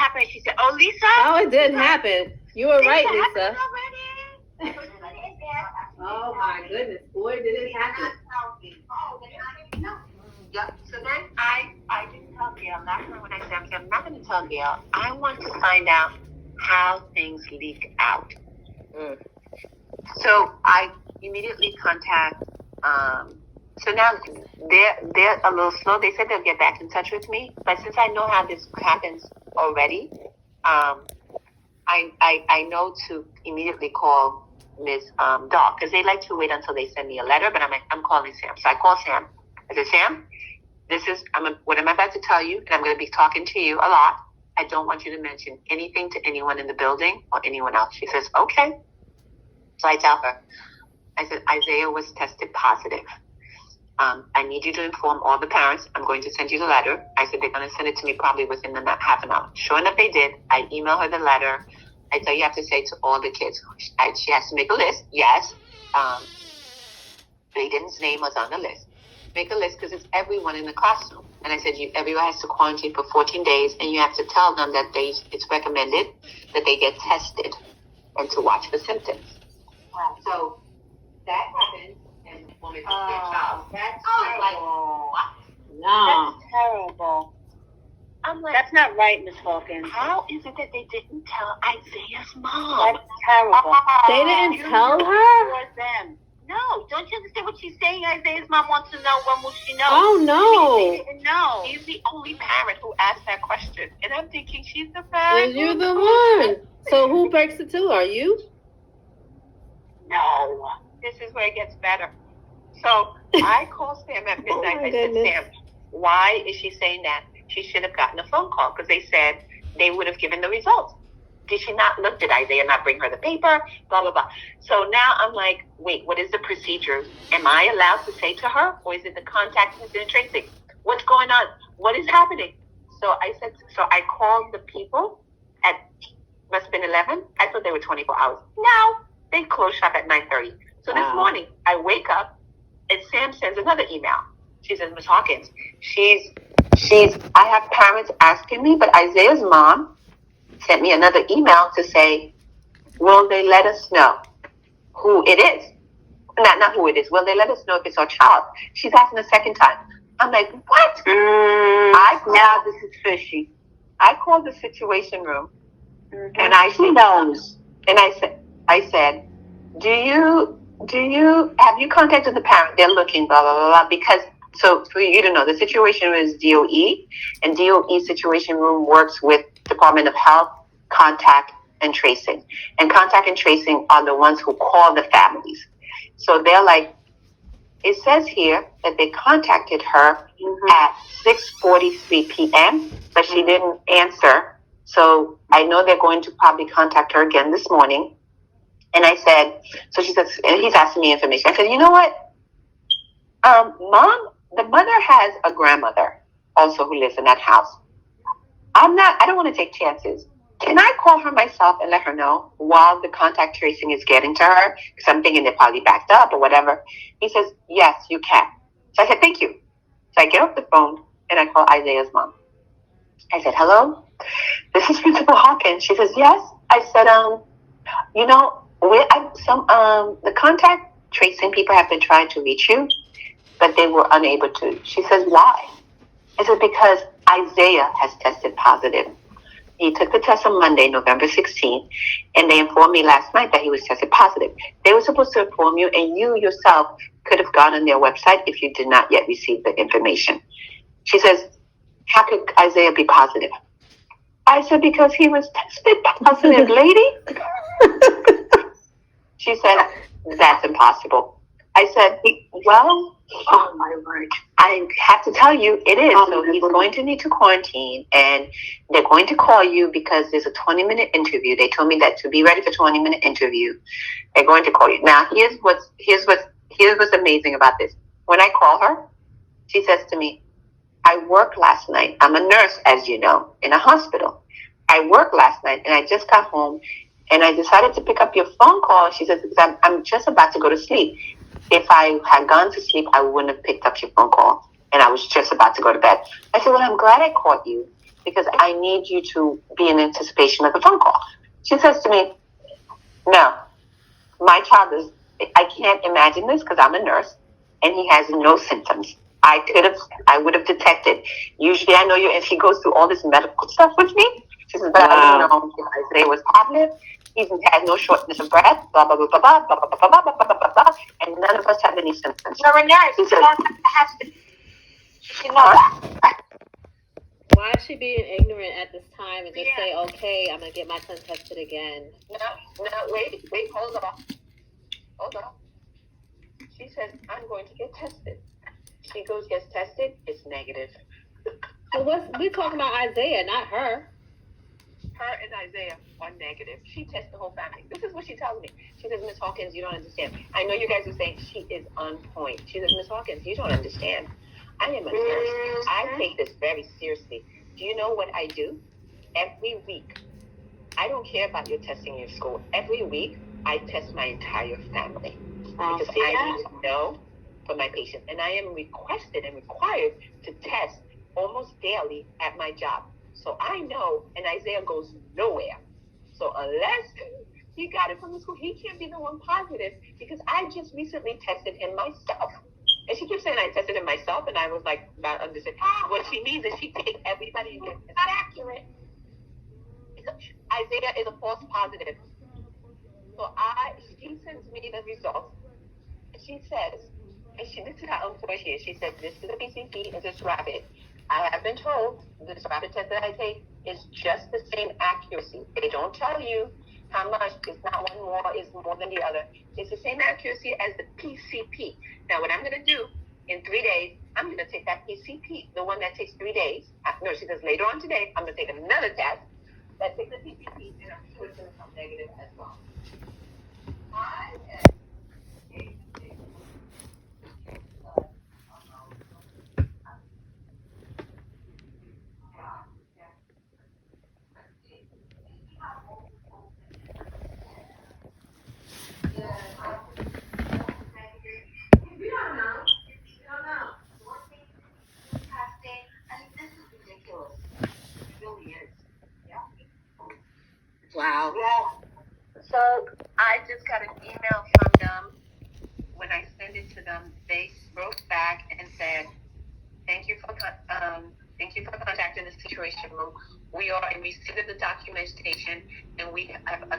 happened? She said, oh, Lisa? Oh, it didn't happen. You were right, Lisa. Oh, my goodness. Boy, did it happen. Yep. So then I didn't tell Gail. I'm not sure what I said. I'm not going to tell Gail. I want to find out how things leak out. So I immediately contact. So now they're a little slow. They said they'll get back in touch with me, but since I know how this happens already, I know to immediately call Ms. Dahl, because they like to wait until they send me a letter. But I'm calling Sam. So I call Sam. I said, Sam, what I'm about to tell you, and I'm going to be talking to you a lot. I don't want you to mention anything to anyone in the building or anyone else. She says, okay. So I tell her, I said, Isaiah was tested positive. I need you to inform all the parents. I'm going to send you the letter. I said, they're going to send it to me probably within the half an hour. Sure enough, they did. I email her the letter. I tell you have to say to all the kids. She has to make a list. Yes. Aiden's name was on the list. Make a list because it's everyone in the classroom. And I said, everyone has to quarantine for 14 days, and you have to tell them that it's recommended that they get tested and to watch for symptoms. So that happened, and when it's their child, that's terrible. No. That's terrible. I'm like, that's not right, Miss Hawkins. How is it that they didn't tell Isaiah's mom? That's terrible. They didn't tell her? For them. No, don't you understand what she's saying? Isaiah's mom wants to know when will she know. Oh, no. She didn't know. She's the only parent who asked that question. And I'm thinking she's the parent. And you're the one. So who breaks it to? Are you? No. This is where it gets better. So I called Sam at midnight. I said, Sam, why is she saying that? She should have gotten a phone call because they said they would have given the results. Did she not look? Did Isaiah not bring her the paper? Blah, blah, blah. So now I'm like, wait, what is the procedure? Am I allowed to say to her? Or is it the contact and tracing? What's going on? What is happening? So I called the people must have been 11. I thought they were 24 hours. No, they closed shop at 9:30. So this morning I wake up and Sam sends another email. She says, Ms. Hawkins, I have parents asking me, but Isaiah's mom sent me another email to say, will they let us know who it is? Not who it is. Will they let us know if it's our child? She's asking a second time. I'm like, what? Now this is fishy. I called the situation room, and Who knows? And I said, have you contacted the parent? They're looking, blah, blah, blah, blah, because, so for you to know, the situation was DOE, and DOE situation room works with Department of Health, Contact, and Tracing. And Contact and Tracing are the ones who call the families. So they're like, it says here that they contacted her at 6:43 p.m., but she didn't answer. So I know they're going to probably contact her again this morning. And I said, so she says, and he's asking me information. I said, you know what? Mom, the mother has a grandmother also who lives in that house. I don't want to take chances. Can I call her myself and let her know while the contact tracing is getting to her? Because I'm thinking they're probably backed up or whatever. He says, yes, you can. So I said, thank you. So I get off the phone and I call Isaiah's mom. I said, hello, this is Principal Hawkins. She says, yes. I said, the contact tracing people have been trying to reach you, but they were unable to. She says, why? I said, because Isaiah has tested positive. He took the test on Monday, November 16th, and they informed me last night that he was tested positive. They were supposed to inform you, and you yourself could have gone on their website if you did not yet receive the information. She says, how could Isaiah be positive? I said, because he was tested positive, lady. She said, that's impossible. I said, well, oh my word, I have to tell you, it is. So he's going to need to quarantine, and they're going to call you because there's a 20-minute interview. They told me that to be ready for 20-minute interview, they're going to call you. Now, here's what's amazing about this. When I call her, she says to me, I worked last night. I'm a nurse, as you know, in a hospital. I worked last night, and I just got home, and I decided to pick up your phone call. She says, because I'm just about to go to sleep. If I had gone to sleep, I wouldn't have picked up your phone call, and I was just about to go to bed. I said, well, I'm glad I caught you, because I need you to be in anticipation of the phone call. She says to me, no, my child is, I can't imagine this because I'm a nurse and he has no symptoms. I would have detected. Usually I know you, and she goes through all this medical stuff with me. She says, but I didn't know if Isaiah was positive. He had no shortness of breath, blah, blah, blah, blah, blah, blah, blah, blah, blah, blah, blah, blah, blah, and none of us have any symptoms. You're a nurse. She You says, don't have to. You know that. Why is she being ignorant at this time and just say, okay, I'm going to get my son tested again? no, wait, hold on. She says, I'm going to get tested. She goes, gets tested, it's negative. So we're talking about Isaiah, not her. Her and Isaiah are negative. She tests the whole family. This is what she tells me. She says, Miss Hawkins, you don't understand. I know you guys are saying she is on point. She says, Miss Hawkins, you don't understand. I am a nurse. I take this very seriously. Do you know what I do? Every week, I don't care about your testing in your school. Every week, I test my entire family. Because I need to know for my patients. And I am requested and required to test almost daily at my job. So I know, and Isaiah goes nowhere. So unless he got it from the school, he can't be the one positive because I just recently tested him myself. And she keeps saying I tested him myself, and I was like, not understanding. What she means is she takes everybody and it's not accurate. Isaiah is a false positive. So she sends me the results. She says, and this is how unfortunate she is. She said, this is a PCP, and this rapid. I have been told this rapid test that I take is just the same accuracy. They don't tell you how much. It's not one more, is more than the other. It's the same accuracy as the PCP. Now, what I'm going to do in 3 days, I'm going to take that PCP, the one that takes 3 days. No, she says later on today, I'm going to take another test that takes the PCP, and I'm sure it's going to come negative as well. Wow. Yeah. So I just got an email from them. When I sent it to them, they wrote back and said, thank you for contacting the situation room. We are in receipt of the documentation, and we have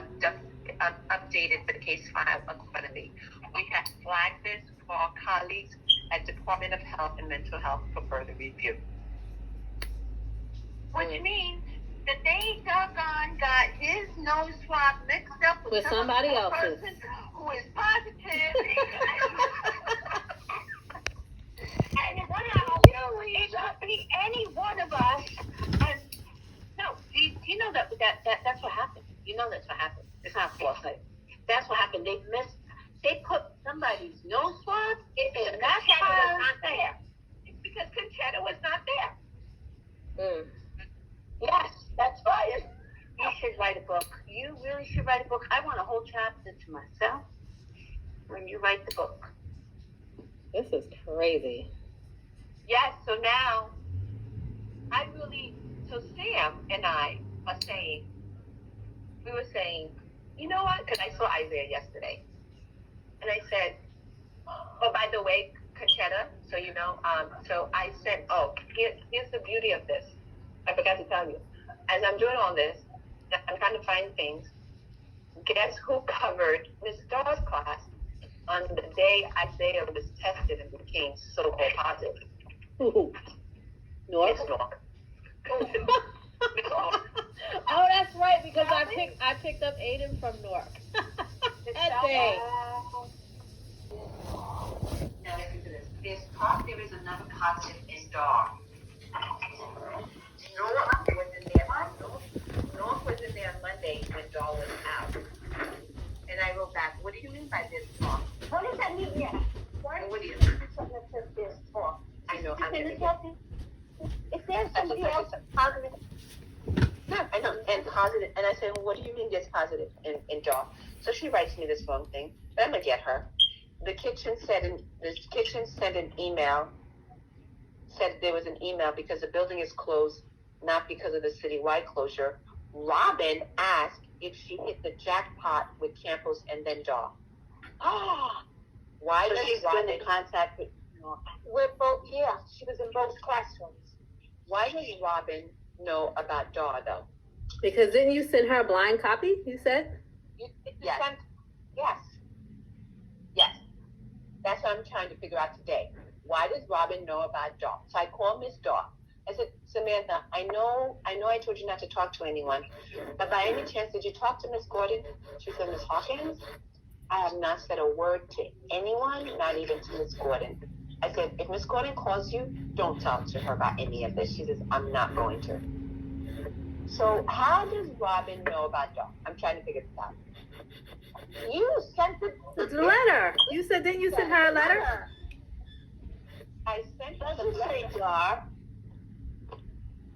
updated the case file accordingly. We have flagged this for our colleagues at Department of Health and Mental Health for further review. Which means that they doggone got his nose swab mixed up with somebody else's person who is positive. And it could be any one of us. And no, you know that's what happened. You know that's what happened. It's not foresight. That's what happened. They put somebody's nose swab and Conchetta was not there. It's because Conchetta was not there. Yes, that's why you should write a book. You really should write a book. I want a whole chapter to myself when you write the book. This is crazy. Yes, so now Sam and I we were saying, you know what? Because I saw Isaiah yesterday. And I said, oh, by the way, Conchetta, so you know, so I said, here's the beauty of this. I forgot to tell you. As I'm doing all this, I'm trying to find things. Guess who covered Miss Starr's class on the day Isaiah was tested and became so positive? Ooh. North? Miss North. Oh, that's right, because I picked up Aiden from Newark. That day. Now listen to this. There is another positive in Dar. North was in there on Monday when Dar was out. And I wrote back, what do you mean by this talk? What does that mean? Yeah. What do you mean? Something that says this talk. I know. If there's somebody else positive. No, I know. And positive. And I said, well, what do you mean this positive in Dar? So she writes me this phone thing. But I'm going to get her. The kitchen sent an email, said there was an email because the building is closed not because of the citywide closure. Robin asked if she hit the jackpot with Campos and then Daw. Why So does she's Robin been in contact with. We're both, yeah, she was in both classrooms. Why does Robin know about Daw though? Because didn't you send her a blind copy, you said? Yes. Yes. That's what I'm trying to figure out today. Why does Robin know about Daw? So I called Miss Daw. I said, Samantha, I know I told you not to talk to anyone, but by any chance, did you talk to Miss Gordon? She said, Miss Hawkins, I have not said a word to anyone, not even to Miss Gordon. I said, if Miss Gordon calls you, don't talk to her about any of this. She says, I'm not going to. So how does Robin know about Daw? I'm trying to figure this out. You sent it. The letter. You said, didn't you send her a letter? I sent her the Doesn't say letter. Daw.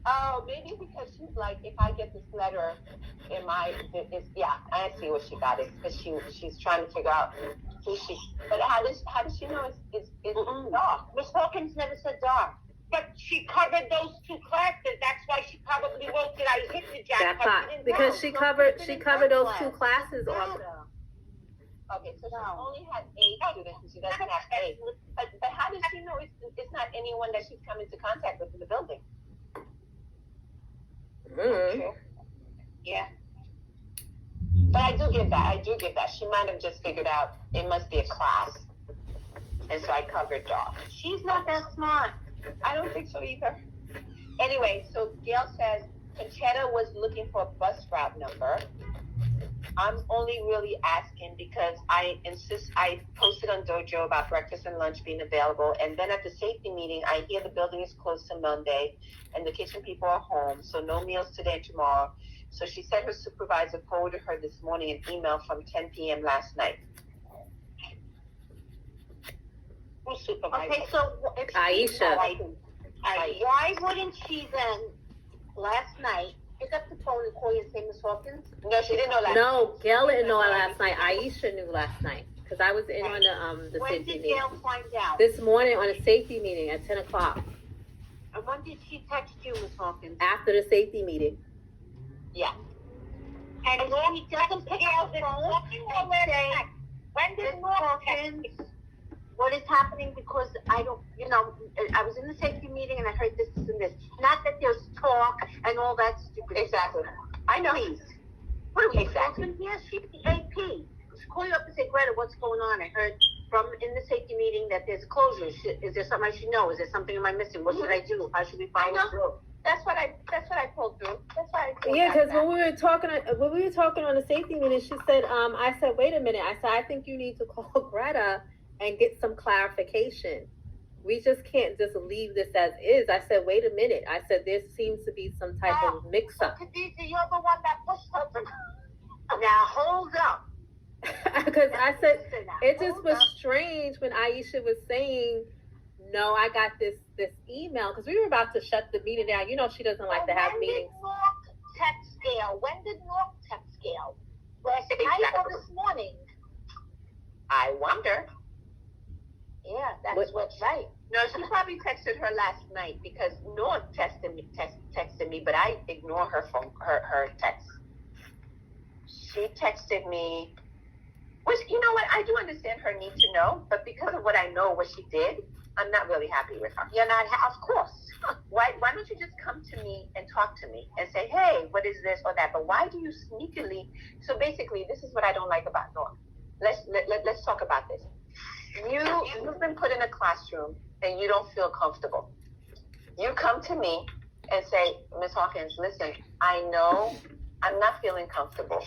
Oh, maybe because she's like, if I get this letter, yeah, I see what she got. It's because she's trying to figure out who she. But how does she know it's Daw? Miss Hawkins never said Daw. But she covered those two classes. That's why she probably wrote that I hit the jackpot. Jackpot. Because she covered those two classes also. Okay, so she only had 8 students, and she doesn't have 8. But how does she know it's not anyone that she's come into contact with in the building? Mm-hmm. Yeah. But I do give that. She might have just figured out it must be a class. And so I covered Daw. She's not that smart. I don't think so either. Anyway, so Gail says Conchetta was looking for a bus route number. I'm only really asking because I posted on Dojo about breakfast and lunch being available, and then at the safety meeting, I hear the building is closed till Monday, and the kitchen people are home, so no meals today and tomorrow. So she said her supervisor forwarded her this morning an email from 10 p.m. last night. Who's supervisor? Okay, so if Aisha. why wouldn't she then, last night, pick up the phone and call you and say, Miss Hawkins? No, she didn't know last night. No, Gail didn't know last night. Aisha knew last night. Because I was in on the When safety did meeting. Gail find out? This morning on a safety meeting at 10 o'clock. And when did she text you, Miss Hawkins? After the safety meeting. Yeah. And she doesn't pick up the phone and say, when did Miss Hawkins, what is happening? Because I don't, I was in the safety meeting and I heard this and this. Not that there's talk and all that stupid Exactly. stuff. I know. Please. What are we Exactly. talking here? She's the AP. She'll call you up and say, Greta, what's going on? I heard from in the safety meeting that there's closures. Is there something I should know? Is there something am I missing? What should I do? How should we follow through? That's what I pulled through. That's why I pulled Yeah, that because when we were talking on the safety meeting, she said, I said, wait a minute. I said, I think you need to call Greta and get some clarification. We just can't just leave this as is. I said, wait a minute. I said, there seems to be some type of mix-up. Khadija, you're the one that pushed her to... Now, hold up. Because I said, it just was strange when Aisha was saying, no, I got this email. Because we were about to shut the meeting down. You know she doesn't like to have meetings. When did North text Gail? Last night or this morning? I wonder. Yeah, that's what's right. No, she probably texted her last night because North texted me, but I ignore her phone, her text. She texted me, which, you know what, I do understand her need to know, but because of what I know, what she did, I'm not really happy with her. You're not, of course. Why don't you just come to me and talk to me and say, hey, what is this or that? But why do you sneakily? So basically, this is what I don't like about North. Let's talk about this. You've been put in a classroom and you don't feel comfortable. You come to me and say, Ms. Hawkins, listen, I know I'm not feeling comfortable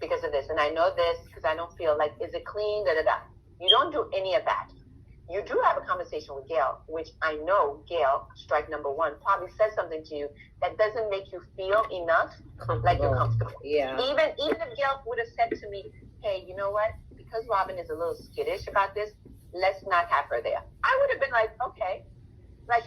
because of this, and I know this because I don't feel like, is it clean, da-da-da. You don't do any of that. You do have a conversation with Gail, which I know Gail, strike number one, probably says something to you that doesn't make you feel enough like you're comfortable. Yeah. Even if Gail would have said to me, hey, you know what? Because Robin is a little skittish about this, let's not have her there. I would have been like, okay. Like